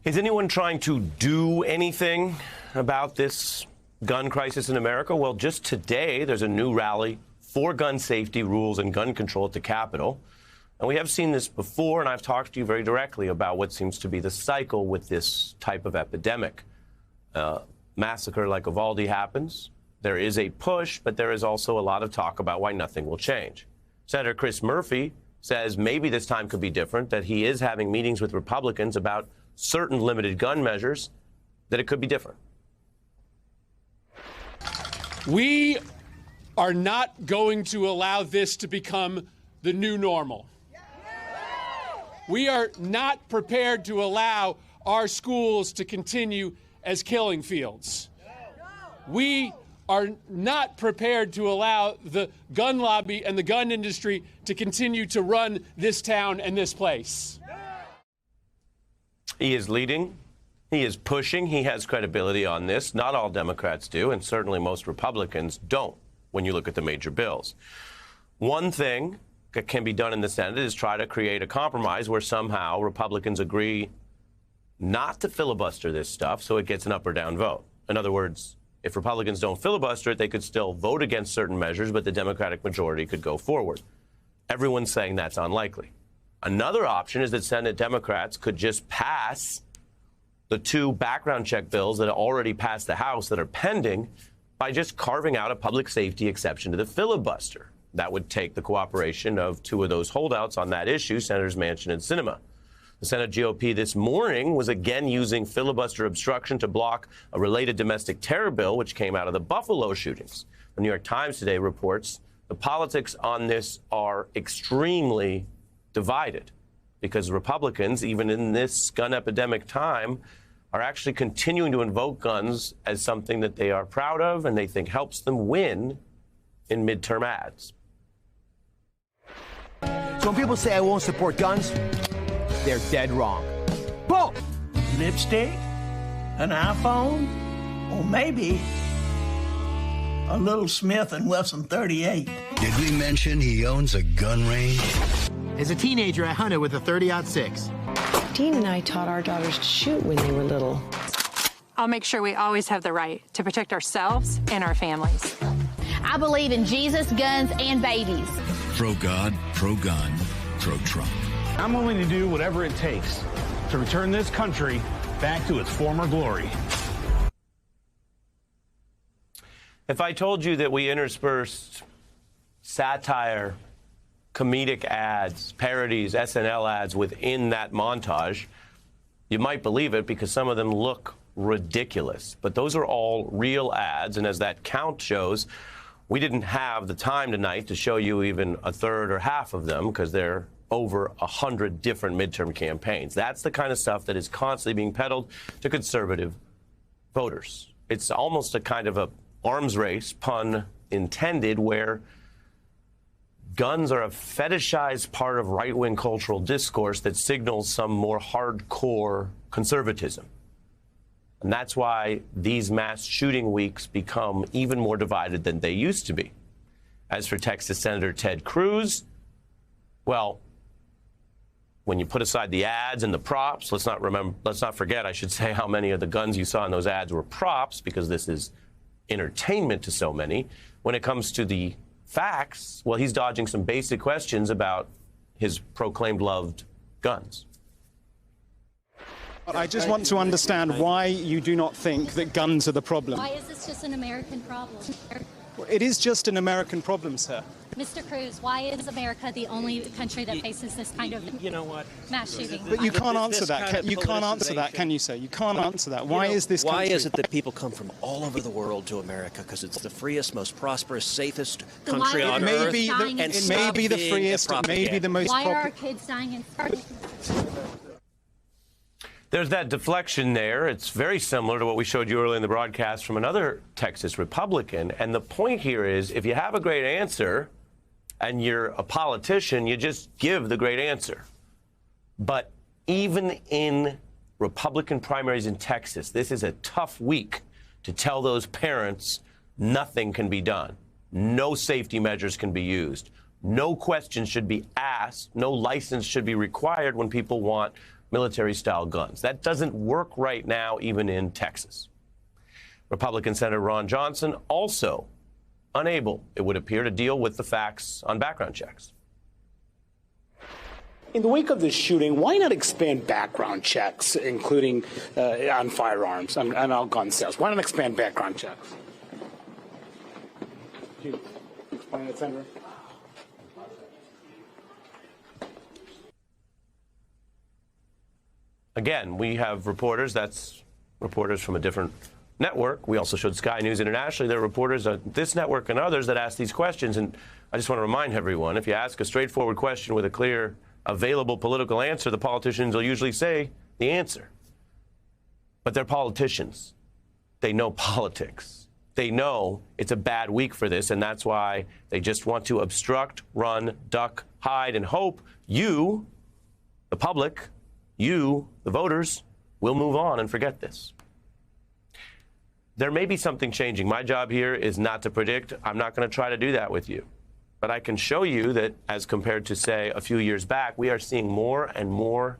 Is anyone trying to do anything about this gun crisis in America? Well, just today, there's a new rally for gun safety rules and gun control at the Capitol. And we have seen this before, and I've talked to you very directly about what seems to be the cycle with this type of epidemic. Massacre like Uvalde happens. There is a push, but there is also a lot of talk about why nothing will change. Senator Chris Murphy says maybe this time could be different, that he is having meetings with Republicans about certain limited gun measures, that it could be different. We are not going to allow this to become the new normal. We are not prepared to allow our schools to continue as killing fields. We are not prepared to allow the gun lobby and the gun industry to continue to run this town and this place. He is leading. He is pushing. He has credibility on this. Not all Democrats do, and certainly most Republicans don't when you look at the major bills. One thing that can be done in the Senate is try to create a compromise where somehow Republicans agree not to filibuster this stuff so it gets an up or down vote. In other words, if Republicans don't filibuster it, they could still vote against certain measures, but the Democratic majority could go forward. Everyone's saying that's unlikely. Another option is that Senate Democrats could just pass the two background check bills that already passed the House that are pending by just carving out a public safety exception to the filibuster. That would take the cooperation of two of those holdouts on that issue, Senators Manchin and Sinema. The Senate GOP this morning was again using filibuster obstruction to block a related domestic terror bill, which came out of the Buffalo shootings. The New York Times today reports the politics on this are extremely divided because Republicans, even in this gun epidemic time, are actually continuing to invoke guns as something that they are proud of and they think helps them win in midterm ads. So when people say I won't support guns, they're dead wrong. Boom! Lipstick? An iPhone? Or maybe a little Smith & Wesson 38. Did we mention he owns a gun range? As a teenager, I hunted with a 30-06. Dean and I taught our daughters to shoot when they were little. I'll make sure we always have the right to protect ourselves and our families. I believe in Jesus, guns, and babies. Pro-God, pro-gun, pro-Trump. I'm willing to do whatever it takes to return this country back to its former glory. If I told you that we interspersed satire, comedic ads, parodies, SNL ads within that montage, you might believe it because some of them look ridiculous. But those are all real ads, and as that count shows, we didn't have the time tonight to show you even a third or half of them because they're over 100 different midterm campaigns. That's the kind of stuff that is constantly being peddled to conservative voters. It's almost a kind of a arms race, pun intended, where guns are a fetishized part of right-wing cultural discourse that signals some more hardcore conservatism. And that's why these mass shooting weeks become even more divided than they used to be. As for Texas Senator Ted Cruz, well, when you put aside the ads and the props, let's not forget, I should say, how many of the guns you saw in those ads were props, because this is entertainment to so many. When it comes to the facts, well, he's dodging some basic questions about his proclaimed loved guns. I just want to understand why you do not think that guns are the problem. Why is this just an American problem? Well, it is just an American problem, sir. Mr. Cruz, why is America the only country that faces this kind of mass shooting? But you can't answer that. You can't answer that, can you, sir? You can't answer that. Why is this country? Why is it that people come from all over the world to America? Because it's the freest, most prosperous, safest country on earth. It may be the freest, it may be the most popular. Why are our kids dying in There's that deflection there. It's very similar to what we showed you earlier in the broadcast from another Texas Republican. And the point here is, if you have a great answer and you're a politician, you just give the great answer. But even in Republican primaries in Texas, this is a tough week to tell those parents nothing can be done. No safety measures can be used. No questions should be asked. No license should be required when people want military-style guns. That doesn't work right now, even in Texas. Republican Senator Ron Johnson also unable, it would appear, to deal with the facts on background checks. In the wake of this shooting, why not expand background checks, including on firearms and on gun sales? Why not expand background checks? Can you explain that, Senator? Again, we have reporters, that's reporters from a different network. We also showed Sky News internationally. There are reporters on this network and others that ask these questions. And I just want to remind everyone, if you ask a straightforward question with a clear, available political answer, the politicians will usually say the answer. But they're politicians. They know politics. They know it's a bad week for this, and that's why they just want to obstruct, run, duck, hide, and hope you, the public, you, the voters, will move on and forget this. There may be something changing. My job here is not to predict. I'm not going to try to do that with you. But I can show you that as compared to, say, a few years back, we are seeing more and more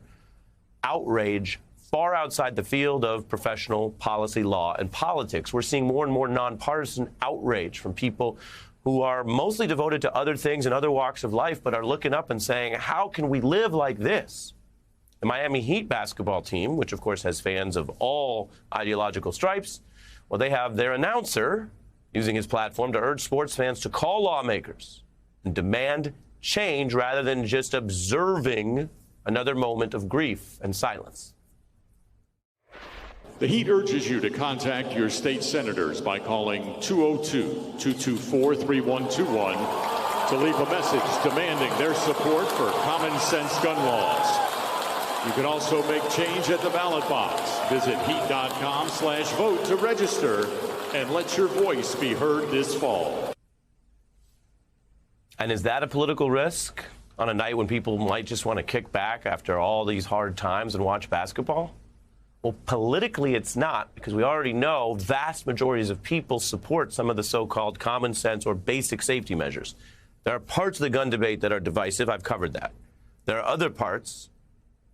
outrage far outside the field of professional policy, law, and politics. We're seeing more and more nonpartisan outrage from people who are mostly devoted to other things and other walks of life, but are looking up and saying, how can we live like this? The Miami Heat basketball team, which of course has fans of all ideological stripes, well, they have their announcer using his platform to urge sports fans to call lawmakers and demand change rather than just observing another moment of grief and silence. The Heat urges you to contact your state senators by calling 202-224-3121 to leave a message demanding their support for common sense gun laws. You can also make change at the ballot box. Visit heat.com/vote to register and let your voice be heard this fall. And is that a political risk on a night when people might just want to kick back after all these hard times and watch basketball? Well, politically it's not, because we already know vast majorities of people support some of the so-called common sense or basic safety measures. There are parts of the gun debate that are divisive. I've covered that. There are other parts,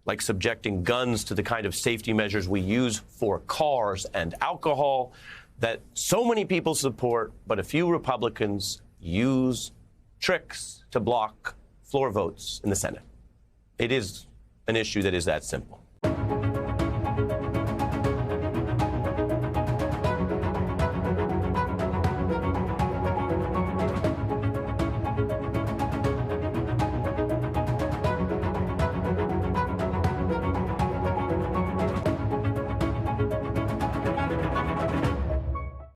like subjecting guns to the kind of safety measures we use for cars and alcohol, that so many people support, but a few Republicans use tricks to block floor votes in the Senate. It is an issue that is that simple.